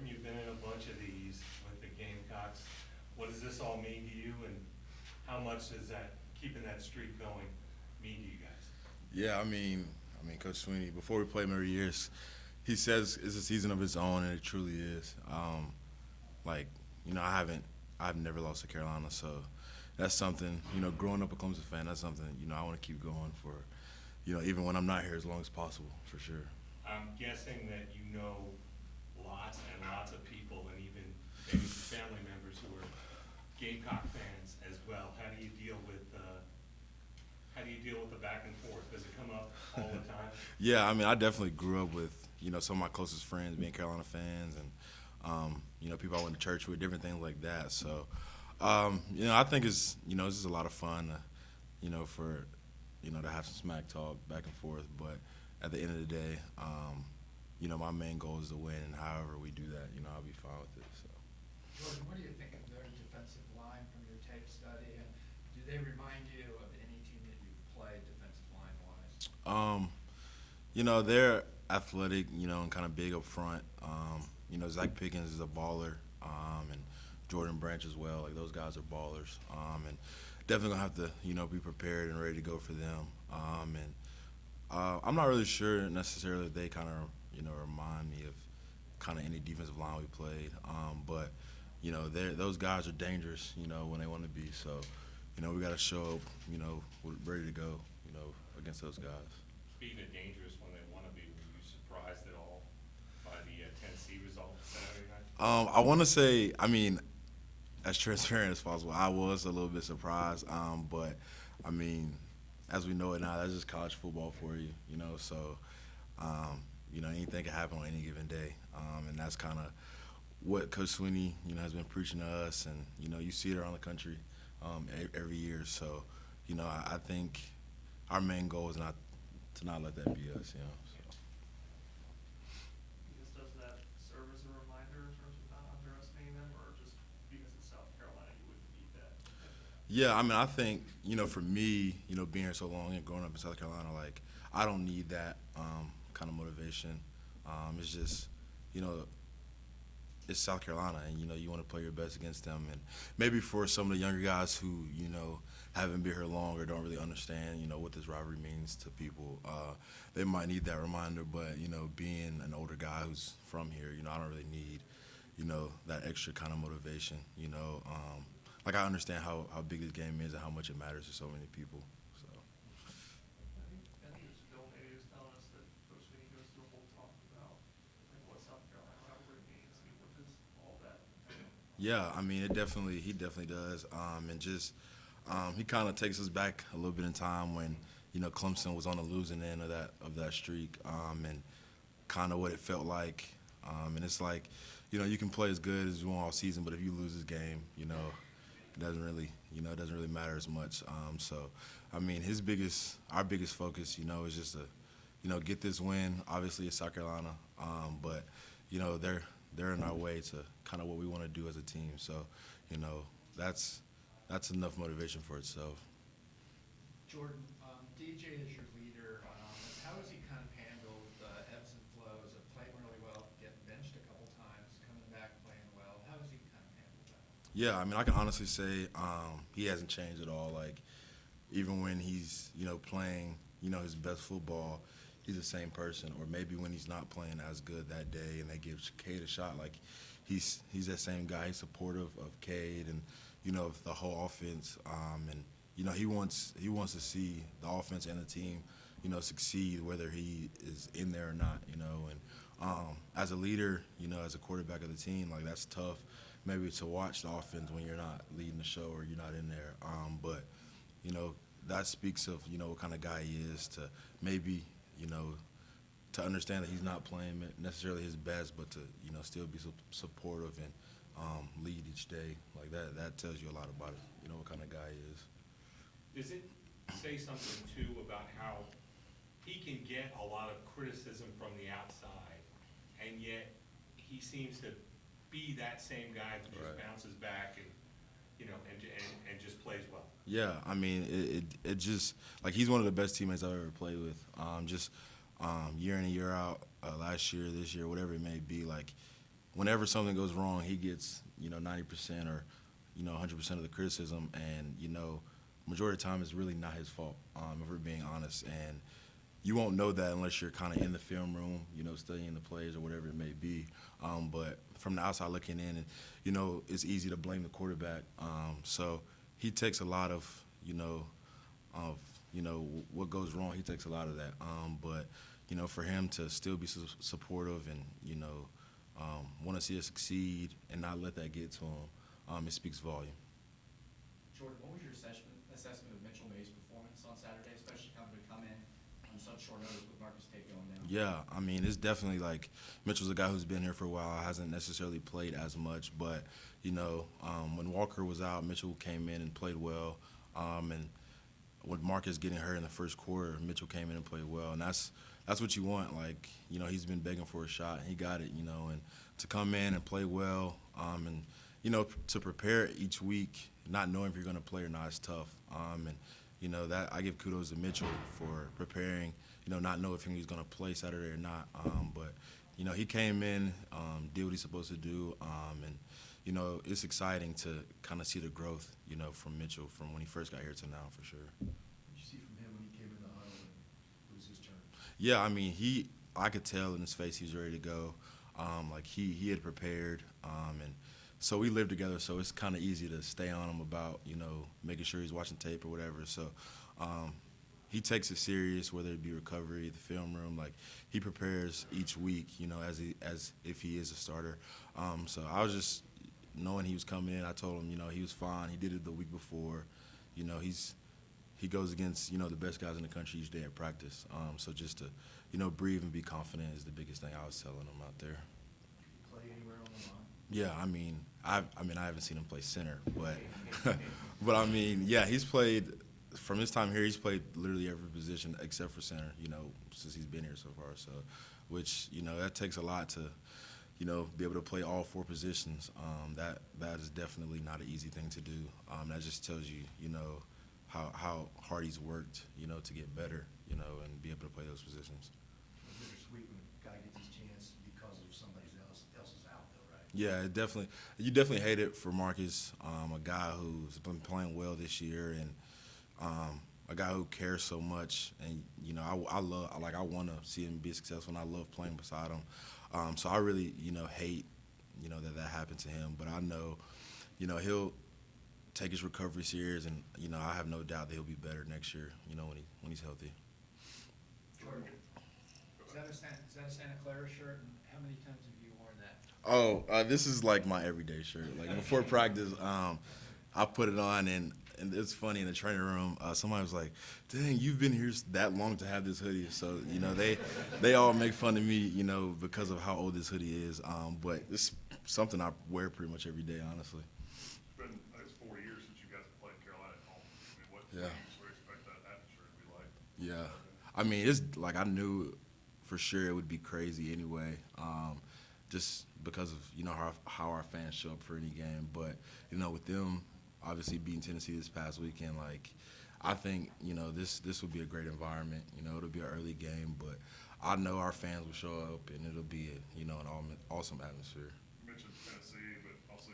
Jordan, you've been in a bunch of these with the Gamecocks. What does this all mean to you, and how much does that keeping that streak going mean to you guys? Yeah, Coach Sweeney. Before we play him every year, he says it's a season of its own, and it truly is. Like, I've never lost to Carolina, so that's something. Growing up a Clemson fan, that's something I want to keep going for. Even when I'm not here, as long as possible, for sure. I'm guessing that you know lots and lots of people, and even maybe family members who are Gamecock fans as well. How do you deal with the back and forth? Does it come up all the time? Yeah, I definitely grew up with some of my closest friends being Carolina fans, and people I went to church with, different things like that. So, I think it's it's just a lot of fun, for to have some smack talk back and forth. But at the end of the day, my main goal is to win, and however we do that, I'll be fine with it. So. Jordan, what do you think of their defensive line from your tape study, and do they remind you of any team that you've played defensive line-wise? They're athletic, and kind of big up front. Zach Pickens is a baller, and Jordan Branch as well. Like, those guys are ballers, and definitely gonna have to, be prepared and ready to go for them. I'm not really sure necessarily if they kind of, remind me of kind of any defensive line we played. But those guys are dangerous, when they want to be. So, we got to show up, ready to go, against those guys. Speaking of dangerous when they want to be, were you surprised at all by the Tennessee result Saturday night? I want to say, as transparent as possible, I was a little bit surprised. But, as we know it now, that's just college football for you, So, anything can happen on any given day. And that's kind of what Coach Sweeney, has been preaching to us. And, you see it around the country every year. So, I think our main goal is not to not let that be us, So. Does that serve as a reminder in terms of not underestimating them, or just because it's South Carolina, you wouldn't need that? Yeah, I think, for me, being here so long and growing up in South Carolina, like, I don't need that kind of motivation. It's just, it's South Carolina, and, you want to play your best against them. And maybe for some of the younger guys who, haven't been here long or don't really understand, what this rivalry means to people, they might need that reminder. But, being an older guy who's from here, I don't really need, that extra kind of motivation, Like, I understand how big this game is and how much it matters to so many people. So. I think it was Phil maybe was telling us that Coach Sweeney goes through a whole talk about what South Carolina rivalry means. What does all that entail? Yeah, he definitely does. And just he kind of takes us back a little bit in time when Clemson was on the losing end of that streak, and kind of what it felt like. And it's like, you can play as good as you want all season, but if you lose this game, it doesn't really matter as much. So, our biggest focus, is just to, get this win. Obviously, it's South Carolina, but they're in our way to kind of what we want to do as a team. So, that's enough motivation for itself. Jordan, DJ is your leader on offense. How has he kind of handled the ebbs and flows of playing really well, getting benched a couple times, coming back playing well? How has he kind of handled that? Yeah, I can honestly say he hasn't changed at all. Like, even when he's, playing, his best football, he's the same person. Or maybe when he's not playing as good that day and they give Cade a shot, like, he's that same guy. He's supportive of Cade and, of the whole offense. And, he wants to see the offense and the team, succeed whether he is in there or not, And as a leader, as a quarterback of the team, like, that's tough maybe to watch the offense when you're not leading the show or you're not in there. But, that speaks of, what kind of guy he is to maybe, to understand that he's not playing necessarily his best, but to, still be supportive and lead each day. Like, that tells you a lot about it, what kind of guy he is. Does it say something, too, about how he can get a lot of criticism from the outside, and yet he seems to be that same guy that just bounces back and, and just plays well? Yeah, it just, like, he's one of the best teammates I've ever played with. Year in and year out, last year, this year, whatever it may be, like, whenever something goes wrong, he gets 90% or 100% of the criticism, and majority of the time it's really not his fault. If we're being honest, and you won't know that unless you're kind of in the film room, studying the plays or whatever it may be. But from the outside looking in, and it's easy to blame the quarterback. So he takes a lot of what goes wrong. He takes a lot of that. But for him to still be supportive and want to see us succeed and not let that get to him, it speaks volume. Jordan, what was your assessment of Mitchell May's performance on Saturday, especially coming to come in on such short notice with Marcus Tate going down? Yeah, I mean, it's definitely like Mitchell's a guy who's been here for a while, hasn't necessarily played as much, but when Walker was out, Mitchell came in and played well, and with Marcus getting hurt in the first quarter, Mitchell came in and played well, and that's what you want. Like, he's been begging for a shot, and he got it, and to come in and play well, and to prepare each week, not knowing if you're going to play or not is tough. And that I give kudos to Mitchell for preparing, not knowing if he's going to play Saturday or not. But he came in, did what he's supposed to do, and it's exciting to kind of see the growth, from Mitchell from when he first got here to now, for sure. What did you see from him when he came in the huddle and it was his turn? Yeah, I mean, I could tell in his face he's ready to go. Like he had prepared, and so we live together, so it's kind of easy to stay on him about, making sure he's watching tape or whatever. So he takes it serious, whether it be recovery, the film room. Like, he prepares each week, as if he is a starter. So I was just knowing he was coming in. I told him, he was fine. He did it the week before. He goes against, the best guys in the country each day at practice. So just to, breathe and be confident is the biggest thing I was telling him out there. Play anywhere on the line? Yeah, I haven't seen him play center, but but I mean, yeah, he's played from his time here. He's played literally every position except for center, since he's been here so far. So, which that takes a lot to, be able to play all four positions. That is definitely not an easy thing to do. That just tells you, how hard he's worked, to get better, and be able to play those positions. It's bittersweet when a guy gets his chance because of somebody else is out, though, right? Yeah, you definitely hate it for Marcus, a guy who's been playing well this year, and a guy who cares so much. And I want to see him be successful, and I love playing beside him. So I really hate that happened to him. But I know he'll take his recovery serious, and I have no doubt that he'll be better next year. When he's healthy. Jordan, is that a Santa Clara shirt, and how many times have you worn that? Oh, this is like my everyday shirt. Like, before practice, I put it on, and it's funny, in the training room, somebody was like, "Dang, you've been here that long to have this hoodie." So they all make fun of me, because of how old this hoodie is. But it's something I wear pretty much every day, honestly. It's been, I think it's 4 years since you guys have played Carolina at home. I mean, what do Yeah. you sort of expect that atmosphere to be like? Yeah, I mean, it's like, I knew for sure it would be crazy anyway, just because of how our fans show up for any game. But with them obviously beating Tennessee this past weekend, like, I think this will be a great environment. It'll be an early game, but I know our fans will show up, and it'll be an awesome atmosphere. You mentioned Tennessee, but also,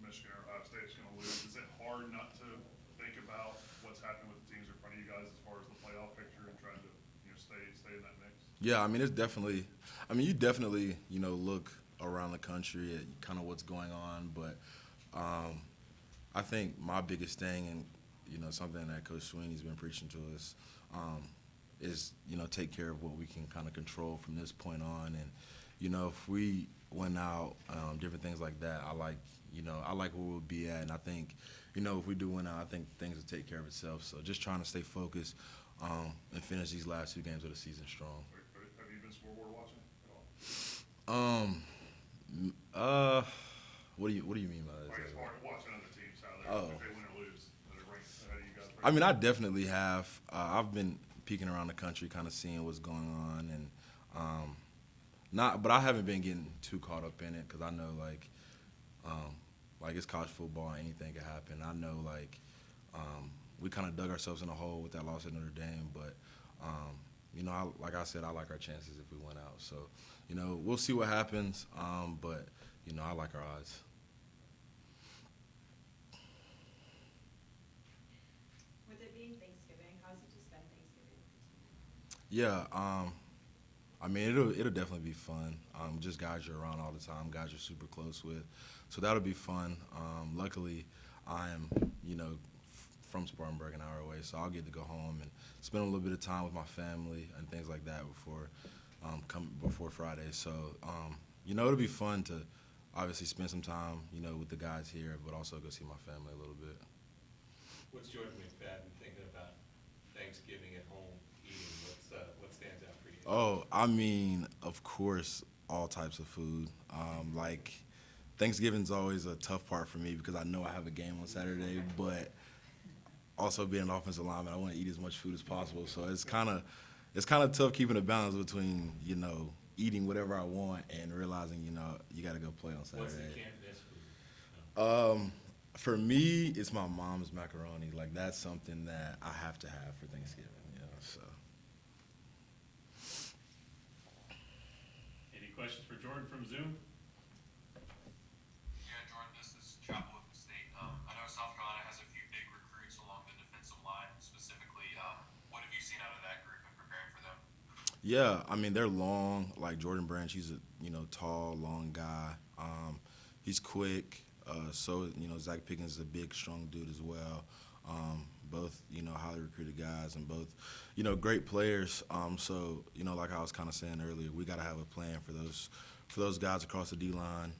Michigan or Ohio State's going to lose. Is it hard not to think about what's happening with the teams in front of you guys as far as the playoff picture and trying to stay in that mix? Yeah, I mean, it's definitely. I mean, you definitely look around the country at kind of what's going on, but I think my biggest thing, and something that Coach Sweeney's been preaching to us, is take care of what we can kind of control from this point on, and if we went out, different things like that, I like where we'll be at, and I think if we do win out, I think things will take care of itself. So just trying to stay focused and finish these last 2 games of the season strong. Have you been scoreboard watching at all? What do you mean by that? I guess watching other teams, how Oh. if they win or lose, are they ranked ahead of you guys? I mean, I definitely have. I've been peeking around the country, kind of seeing what's going on, and but I haven't been getting too caught up in it, because I know like it's college football, and anything can happen. I know we kind of dug ourselves in a hole with that loss at Notre Dame, but like I said, I like our chances if we went out. So, we'll see what happens. But I like our odds. With it being Thanksgiving, how's it to spend Thanksgiving with the team? Yeah. I mean, it'll definitely be fun. Just guys you're around all the time, guys you're super close with. So that'll be fun. Luckily, I'm, from Spartanburg, an hour away, so I'll get to go home and spend a little bit of time with my family and things like that before Friday. So, it'll be fun to obviously spend some time, with the guys here, but also go see my family a little bit. What's Jordan McFadden thinking about Thanksgiving at home eating? What stands out for you? Oh, I mean, of course, all types of food. Like, Thanksgiving's always a tough part for me because I know I have a game on Saturday, but also being an offensive lineman, I want to eat as much food as possible. So it's kind of tough keeping a balance between, eating whatever I want and realizing, you got to go play on Saturday. What's the can't miss food? For me, it's my mom's macaroni. Like, that's something that I have to have for Thanksgiving, so. Any questions for Jordan from Zoom? Yeah, Jordan, this is Chapel with the state. I know South Carolina has a few big recruits along the defensive line specifically. What have you seen out of that group in preparing for them? Yeah, I mean, they're long. Like Jordan Branch, he's a tall, long guy. He's quick. So Zach Pickens is a big, strong dude as well. Both highly recruited guys and both great players. So like I was kind of saying earlier, we got to have a plan for those guys across the D line.